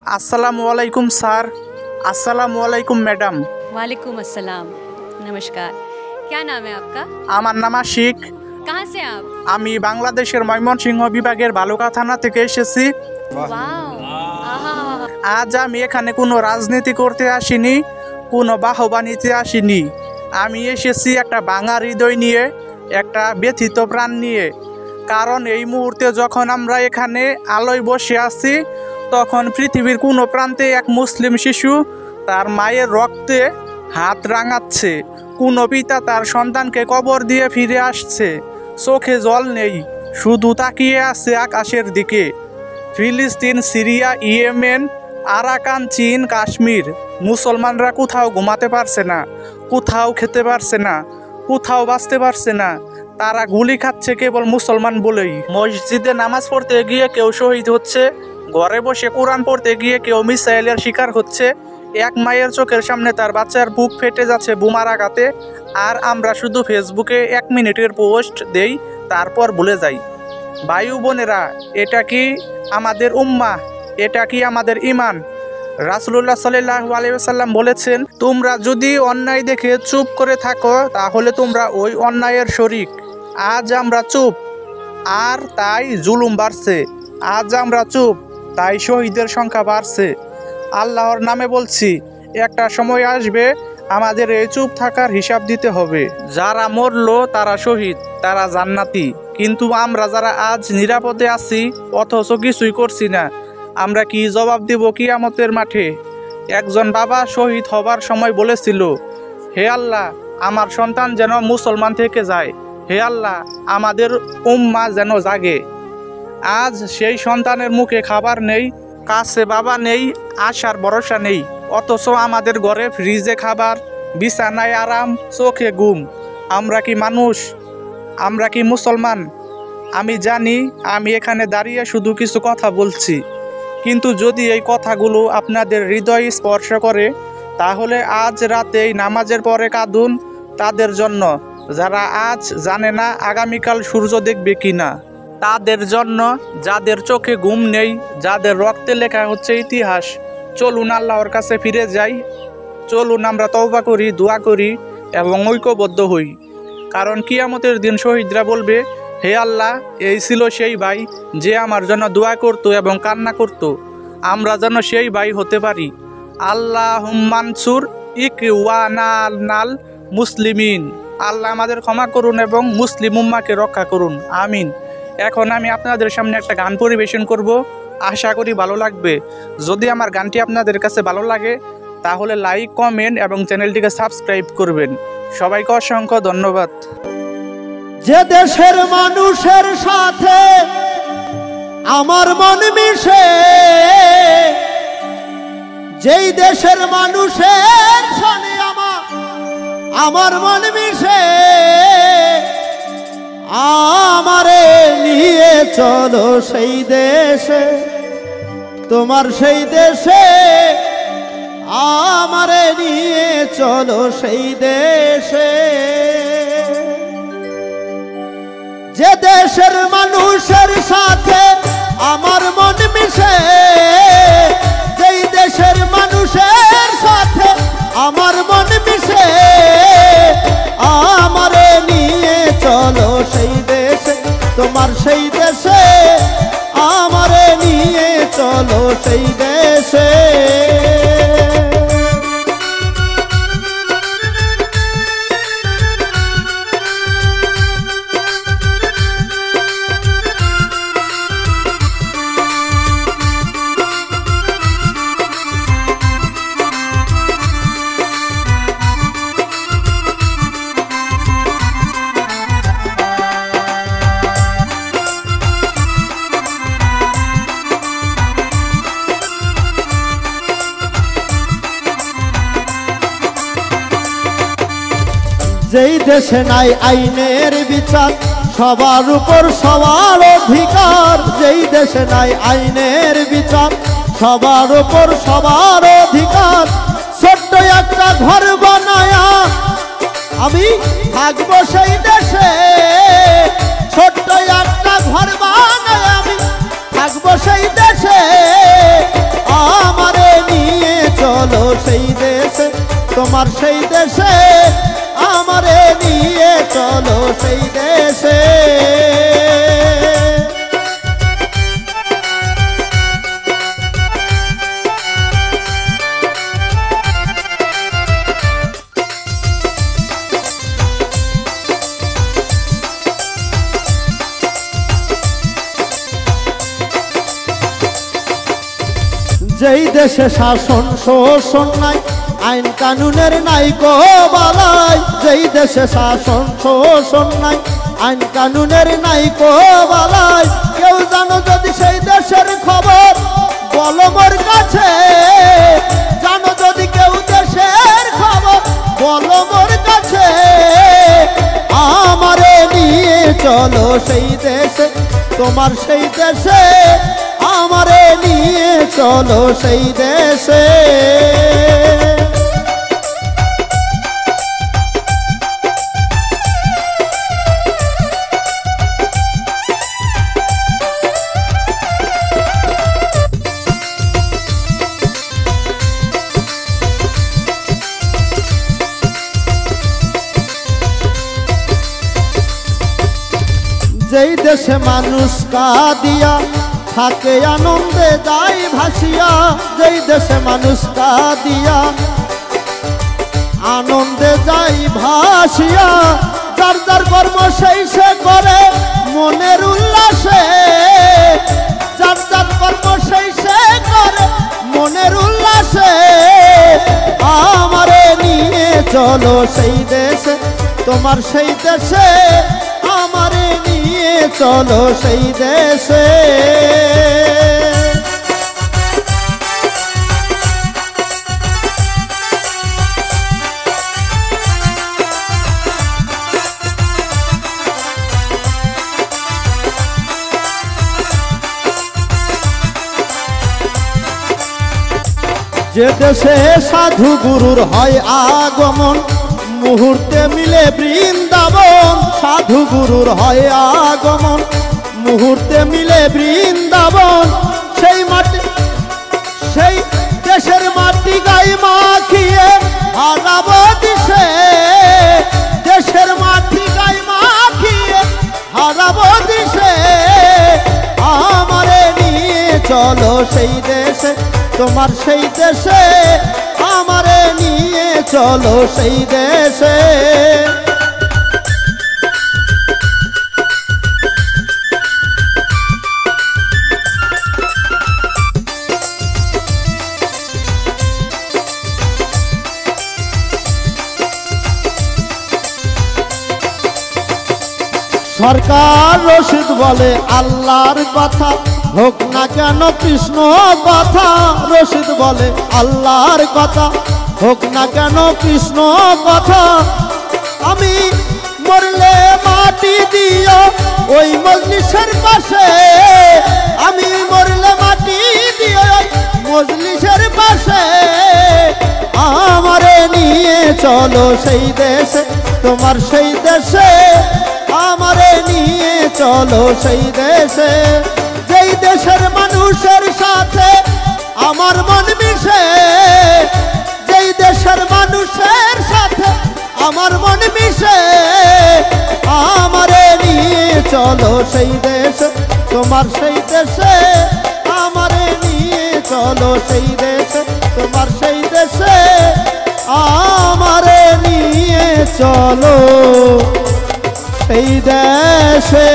अस्सलामु अलैकुम सर। अस्सलामु अलैकुम मैडम। वालेकुम अस्सलाम। नमस्कार, क्या नाम है आपका? আমার নাম আশিক। कहाँ से आप? আমি বাংলাদেশের ময়মনসিংহ বিভাগের বালুকা থানা থেকে এসেছি। वाओ, आहा, আজ আমি এখানে কোনো রাজনীতি করতে আসিনি, কোনো বাহবা নিতে আসিনি। আমি এসেছি একটা ভাঙা হৃদয় নিয়ে, একটা ব্যথিত প্রাণ নিয়ে। কারণ এই মুহূর্তে যখন আমরা এখানে আলোয় বসে আছি, তখন পৃথিবীর কোনো প্রান্তে এক মুসলিম শিশু তার মায়ের রক্তে হাত রাঙাচ্ছে। কোনো পিতা তার সন্তানকে কবর দিয়ে ফিরে আসছে, চোখে জল নেই, শুধু তাকিয়ে আছে আকাশের দিকে। ফিলিস্তিন, সিরিয়া, ইয়েমেন, আরাকান, চীন, কাশ্মীর, মুসলমানরা কোথাও ঘুমাতে পারছে না, কোথাও খেতে পারছে না, কোথাও বাঁচতে পারছে না। তারা গুলি খাচ্ছে কেবল মুসলমান বলেই। মসজিদে নামাজ পড়তে গিয়ে কেউ শহীদ হচ্ছে, ঘরে বসে কোরআন পড়তে গিয়ে কেউ মিসাইলের শিকার হচ্ছে। এক মায়ের চোখের সামনে তার বাচ্চার বুক ফেটে যাচ্ছে বোমার আঘাতে, আর আমরা শুধু ফেসবুকে 1 মিনিটের পোস্ট দেই, তারপর ভুলে যাই। ভাই ও বোনেরা, এটা কি আমাদের উম্মাহ? এটা কি আমাদের ইমান? রাসূলুল্লাহ সাল্লাল্লাহু আলাইহি ওয়াসাল্লাম বলেছেন, তোমরা যদি অন্যায় দেখে চুপ করে থাকো, তাহলে তোমরা ওই অন্যায়ের শরিক। আজ আমরা চুপ, আর তাই জুলুম বাড়ছে। আজ আমরা চুপ, তাই শহীদের সংখ্যা বাড়ছে। আল্লাহর নামে বলছি, একটা সময় আসবে আমাদের এই চুপ থাকার হিসাব দিতে হবে। যারা মরলো তারা শহীদ, তারা জান্নাতি। কিন্তু আমরা যারা আজ নিরাপদে আছি, অথচ কিছুই করছি না, আমরা কি জবাব দেব কিয়ামতের মাঠে? একজন বাবা শহীদ হবার সময় বলেছিল, হে আল্লাহ, আমার সন্তান যেন মুসলমান থেকে যায়, হে আল্লাহ, আমাদের উম্মাহ যেন জাগে। আজ সেই সন্তানের মুখে খাবার নেই, কাছে বাবা নেই, আশার ভরসা নেই, অথচ আমাদের ঘরে ফ্রিজে খাবার, বিছানায় আরাম, চোখে ঘুম। আমরা কি মানুষ? আমরা কি মুসলমান? আমি জানি আমি এখানে দাঁড়িয়ে শুধু কিছু কথা বলছি, কিন্তু যদি এই কথাগুলো আপনাদের হৃদয় স্পর্শ করে, তাহলে আজ রাতেই নামাজের পরে কাঁদুন তাদের জন্য, যারা আজ জানে না আগামীকাল সূর্য দেখবে কিনা, তাদের জন্য যাদের চোখে ঘুম নেই, যাদের রক্তে লেখা হচ্ছে ইতিহাস। চলুন আল্লাহর কাছে ফিরে যাই, চলুন আমরা তওবা করি, দোয়া করি এবং ঐক্যবদ্ধ হই। কারণ কিয়ামতের দিন শহীদরা বলবে, হে আল্লাহ, এই ছিল সেই ভাই যে আমার জন্য দোয়া করত এবং কান্না করত। আমরা যেন সেই ভাই হতে পারি। আল্লাহুম্মানসুর ইখওয়ানাল মুসলিমিন। আল্লাহ আমাদের ক্ষমা করুন এবং মুসলিম উম্মাহকে রক্ষা করুন, আমিন। এখন আমি আপনাদের সামনে একটা গান পরিবেশন করব, আশা করি ভালো লাগবে। যদি আমার গানটি আপনাদের কাছে ভালো লাগে, তাহলে লাইক, কমেন্ট এবং চ্যানেলটিকে সাবস্ক্রাইব করবেন। সবাইকে অসংখ্য ধন্যবাদ। যে দেশের মানুষের সাথে আমার মন মিশে, যেই দেশের মানুষের সাথে আমার মন মিশে, আমারে নিয়ে চলো সেই দেশে, তোমার সেই দেশে, আমারে নিয়ে চলো সেই দেশে। যে দেশের মানুষের সাথে আমার মন মিশে, যেই দেশের মানুষের সাথে আমার মন মিশে, আমারে নিয়ে চলো সেই দেশে, তোমার সেই দেশে, আমারে নিয়ে চলো সেই দেশে। যেই দেশে নাই আইনের বিচার, সবার উপর সবার অধিকার। যেই দেশে নাই আইনের বিচার, সবার উপর সবার অধিকার। ছোট্ট একটা ঘর বানায়া আমি থাকবো সেই দেশে, ছোট্ট একটা ঘর বানায়া আমি থাকবো সেই দেশে। আমার সেই দেশে, তোমার সেই দেশে আমারে নিয়ে চলো সেই দেশে। যেই দেশে শাসন শোষণ নাই, আইন কানুনের নাই গো বালাই, যেই দেশে শাসন শোষণ নাই, আইন কানুনের নাই গো বালাই, কেউ জানো যদি সেই দেশের খবর বলো মোর কাছে, জানো যদি কেউ দেশের খবর বলো মোর কাছে, আমারে নিয়ে চলো সেই দেশে, তোমার সেই দেশে আমারে নিয়ে চলো সেই দেশে। যেই দেশে মানুষ কাঁদিয়া থাকে আনন্দে যায় ভাসিয়া, যেই দেশে মানুষ কাঁদিয়া আনন্দে যায় ভাসিয়া, যার যার কর্ম সেই সে করে মনের উল্লাসে, যার যার কর্ম সেই সে করে মনের উল্লাসে, আমারে নিয়ে চলো সেই দেশে, তোমার সেই দেশে আমারে নিয়ে চলো সেই দেশে। যে দেশে সাধু গুরুর হয় আগমন, মুহূর্তে মিলে বৃন্দাবন, সাধু গুরুর হয় আগমন, মুহূর্তে মিলে বৃন্দাবন, সেই মাটি সেই দেশের মাটি গায়ে মাখিয়ে হারাবো দিশে, দেশের মাটি গায়ে মাখিয়ে হারাবো দিশে, আমারে নিয়ে চলো সেই দেশে, তোমার সেই দেশে আমারে নিয়ে চলো সেই দেশে। সরকার রশিদ বলে আল্লাহর কথা, হোক না কেন কৃষ্ণ কথা, রশিদ বলে আল্লাহর কথা, হোক না কেন কৃষ্ণ কথা, আমি মরলে মাটি দিও ওই মজলিসের পাশে, আমি মরলে মাটি দিও ওই মজলিসের পাশে, আমারে নিয়ে চলো সেই দেশে, তোমার সেই দেশে আমারে নিয়ে চলো সেই দেশে। যেই দেশের মানুষের সাথে আমার মন মিশে, যেই দেশের মানুষের সাথে আমার মন মিশে, আমারে নিয়ে চলো সেই দেশে, তোমার সেই দেশে আমারে নিয়ে চলো সেই দেশে, তোমার সেই দেশে আমারে নিয়ে চলো সেই দেশে।